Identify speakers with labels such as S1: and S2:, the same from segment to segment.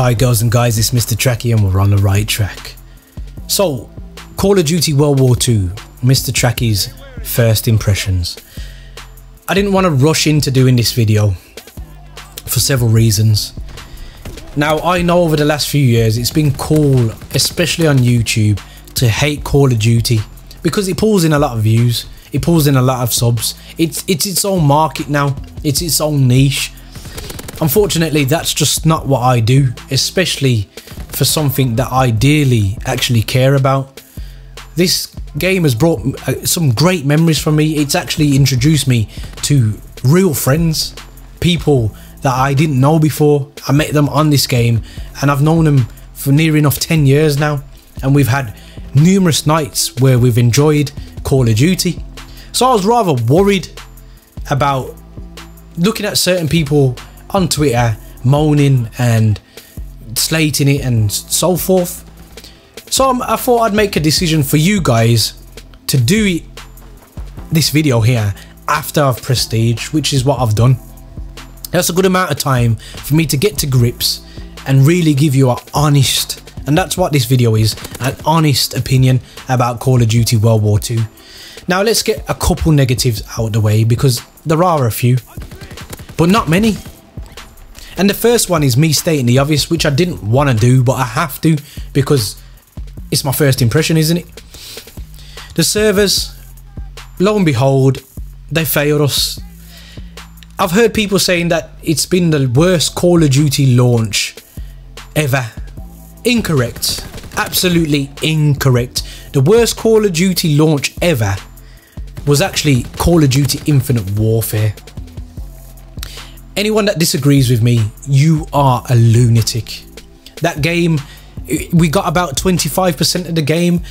S1: Hi girls and guys, it's Mr. Tracky and we're on the right track. So, Call of Duty World War II, Mr. Tracky's first impressions. I didn't want to rush into doing this video for several reasons. Now, I know over the last few years it's been cool, especially on YouTube, to hate Call of Duty because it pulls in a lot of views, it pulls in a lot of subs. It's its own market now, it's its own niche. Unfortunately, that's just not what I do, especially for something that I ideally actually care about. This game has brought some great memories for me. It's actually introduced me to real friends, people that I didn't know before. I met them on this game and I've known them for near enough 10 years now, and we've had numerous nights where we've enjoyed Call of Duty. So I was rather worried about looking at certain people on Twitter moaning and slating it and so forth. So I thought I'd make a decision for you guys to do this video here after I've prestige, which is what I've done. That's a good amount of time for me to get to grips and really give you an honest, and that's what this video is, an honest opinion about Call of Duty World War II. Now let's get a couple negatives out of the way, because there are a few, but not many. And the first one is me stating the obvious, which I didn't want to do, but I have to because it's my first impression, isn't it? The servers, lo and behold, they failed us. I've heard people saying that it's been the worst Call of Duty launch ever. Incorrect. Absolutely incorrect. The worst Call of Duty launch ever was actually Call of Duty Infinite Warfare. Anyone that disagrees with me, you are a lunatic. That game, we got about 25% of the game.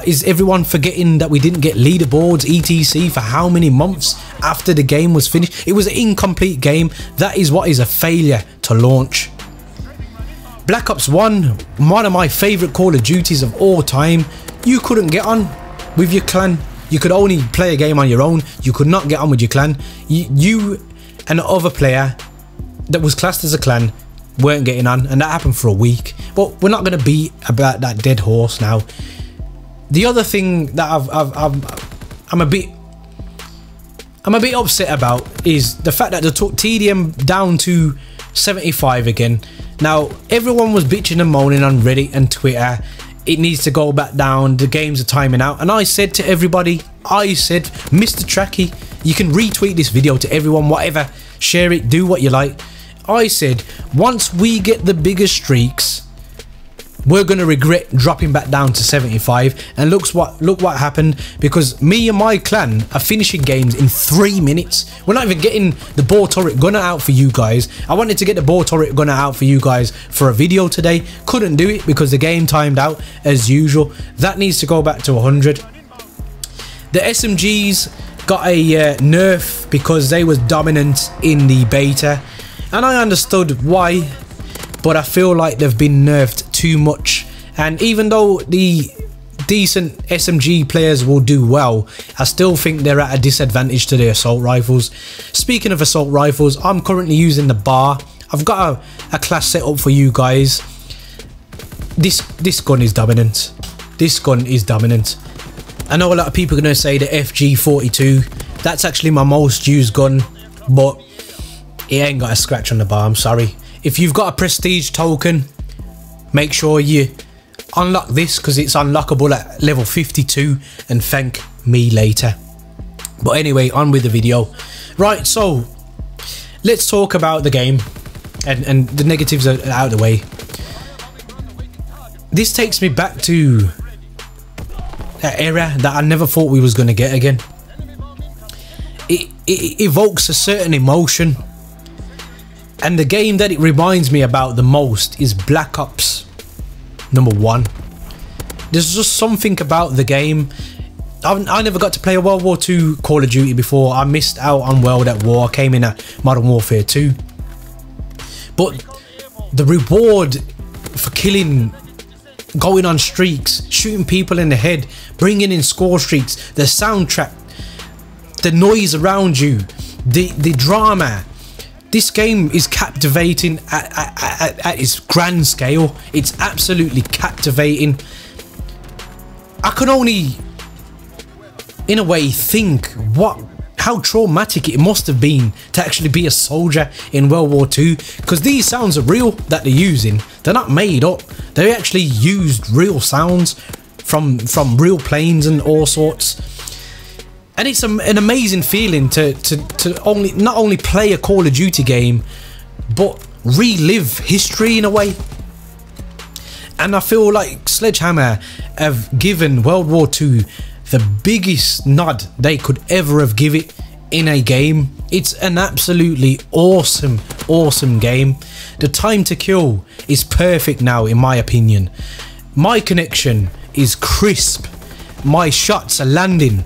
S1: Is everyone forgetting that we didn't get leaderboards, etc. for how many months after the game was finished? It was an incomplete game. That is what is a failure to launch. Black Ops 1, one of my favourite Call of Duties of all time, you couldn't get on with your clan. You could only play a game on your own. You could not get on with your clan. You and the other player that was classed as a clan weren't getting on, and that happened for a week. But we're not going to beat about that dead horse now. The other thing that I'm a bit upset about is the fact that they took TDM down to 75 again. Now everyone was bitching and moaning on Reddit and Twitter, it needs to go back down, the games are timing out, and I said to everybody, I said, Mr. Tracky, you can retweet this video to everyone, whatever, share it, do what you like. I said, once we get the bigger streaks, we're going to regret dropping back down to 75, and look what happened, because me and my clan are finishing games in 3 minutes. We're not even getting the bore turret gunner out for you guys. I wanted to get the bore turret gunner out for you guys for a video today, couldn't do it because the game timed out as usual. That needs to go back to 100. The SMGs got a nerf because they was dominant in the beta, and I understood why, but I feel like they've been nerfed too much. And even though the decent SMG players will do well, I still think they're at a disadvantage to the assault rifles. Speaking of assault rifles, I'm currently using the bar. I've got a class set up for you guys. This gun is dominant. This gun is dominant. I know a lot of people are going to say the FG42, that's actually my most used gun, but it ain't got a scratch on the bar, I'm sorry. If you've got a prestige token, make sure you unlock this, because it's unlockable at level 52, and thank me later. But anyway, on with the video. Right, so let's talk about the game, and the negatives are out of the way. This takes me back to an era that I never thought we was going to get again. It evokes a certain emotion, and the game that it reminds me about the most is Black Ops #1. There's just something about the game. I never got to play a World War II Call of Duty before. I missed out on World at War. I came in at Modern Warfare 2. But the reward for killing, going on streaks, shooting people in the head, bringing in score streaks, the soundtrack, the noise around you, the drama, This game is captivating at its grand scale. It's absolutely captivating. I can only, in a way, think how traumatic it must have been to actually be a soldier in World War II, because these sounds are real that they're using. They're not made up. They actually used real sounds from real planes and all sorts. And it's an amazing feeling to not only play a Call of Duty game, but relive history in a way. And I feel like Sledgehammer have given World War II the biggest nod they could ever have given it in a game. It's an absolutely awesome, awesome game. The time to kill is perfect now, in my opinion. My connection is crisp. My shots are landing.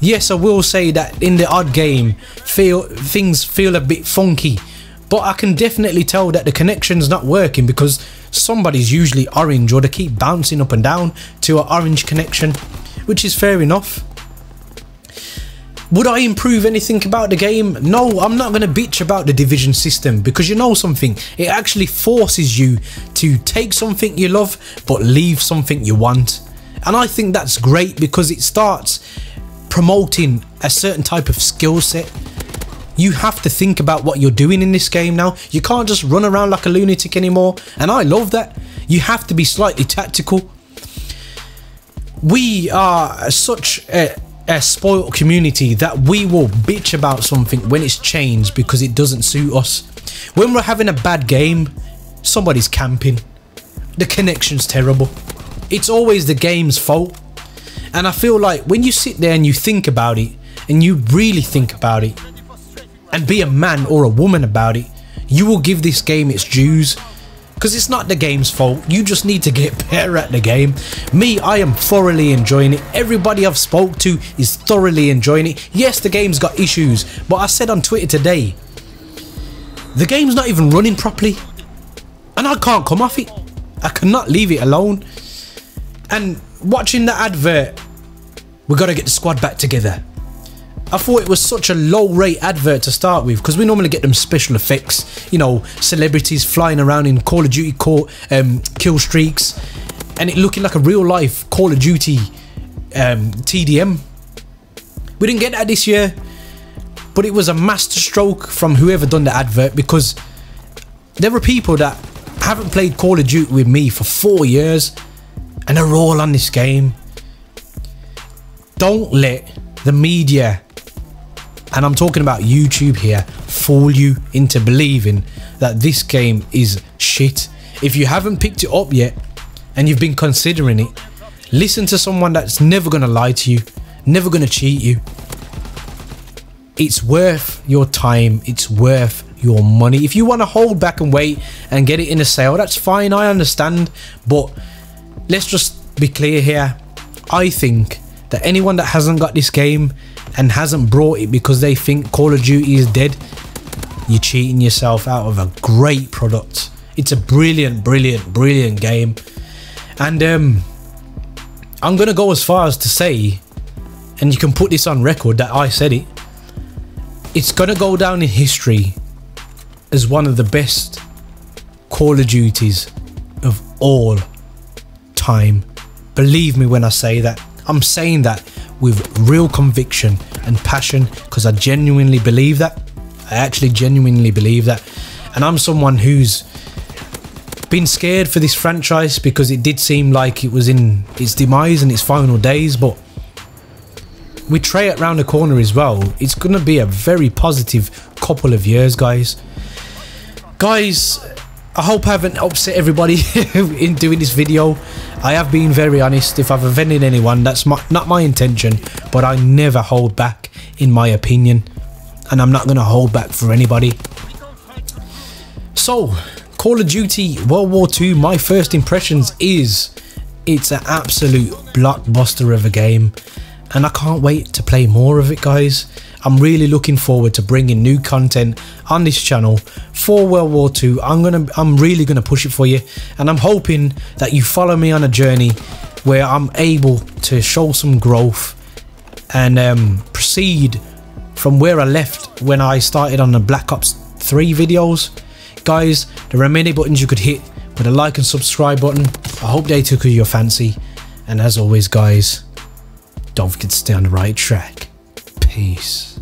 S1: Yes, I will say that in the odd game, things feel a bit funky, but I can definitely tell that the connection's not working because somebody's usually orange, or they keep bouncing up and down to an orange connection, which is fair enough. Would I improve anything about the game? No, I'm not going to bitch about the division system, because you know something, it actually forces you to take something you love but leave something you want. And I think that's great because it starts promoting a certain type of skill set. You have to think about what you're doing in this game now. You can't just run around like a lunatic anymore, and I love that. You have to be slightly tactical. We are such a spoiled community that we will bitch about something when it's changed because it doesn't suit us. When we're having a bad game, somebody's camping, the connection's terrible. It's always the game's fault. And I feel like when you sit there and you think about it, and you really think about it, and be a man or a woman about it, you will give this game its dues. Because it's not the game's fault, you just need to get better at the game. Me, I am thoroughly enjoying it. Everybody I've spoke to is thoroughly enjoying it. Yes, the game's got issues, but I said on Twitter today, the game's not even running properly, and I can't come off it. I cannot leave it alone. And watching the advert, we got to get the squad back together, I thought it was such a low rate advert to start with, because we normally get them special effects, you know, celebrities flying around in Call of Duty kill streaks, and it looking like a real life Call of Duty TDM. We didn't get that this year, but it was a masterstroke from whoever done the advert, because there were people that haven't played Call of Duty with me for 4 years and they're all on this game. Don't let the media, and I'm talking about YouTube here, fool you into believing that this game is shit. If you haven't picked it up yet and you've been considering it, listen to someone that's never going to lie to you, never going to cheat you. It's worth your time, it's worth your money. If you want to hold back and wait and get it in a sale, that's fine, I understand, but let's just be clear here. I think that anyone that hasn't got this game and hasn't brought it because they think Call of Duty is dead, you're cheating yourself out of a great product. It's a brilliant, brilliant, brilliant game. And I'm gonna go as far as to say, and you can put this on record that I said it, it's gonna go down in history as one of the best Call of Duties of all time. Believe me when I say that. I'm saying that with real conviction and passion, because I genuinely believe that. I actually genuinely believe that. And I'm someone who's been scared for this franchise because it did seem like it was in its demise and its final days, but with Treyarch around the corner as well, it's going to be a very positive couple of years, guys. I hope I haven't upset everybody in doing this video. I have been very honest. If I've offended anyone, that's not my intention, but I never hold back in my opinion, and I'm not going to hold back for anybody. So, Call of Duty World War II, my first impressions is it's an absolute blockbuster of a game, and I can't wait to play more of it, guys. I'm really looking forward to bringing new content on this channel for World War II. I'm really gonna push it for you, and I'm hoping that you follow me on a journey where I'm able to show some growth and proceed from where I left when I started on the Black Ops 3 videos. Guys, there are many buttons you could hit, but a like and subscribe button, I hope they took your fancy. And as always guys, don't forget to stay on the right track. Peace.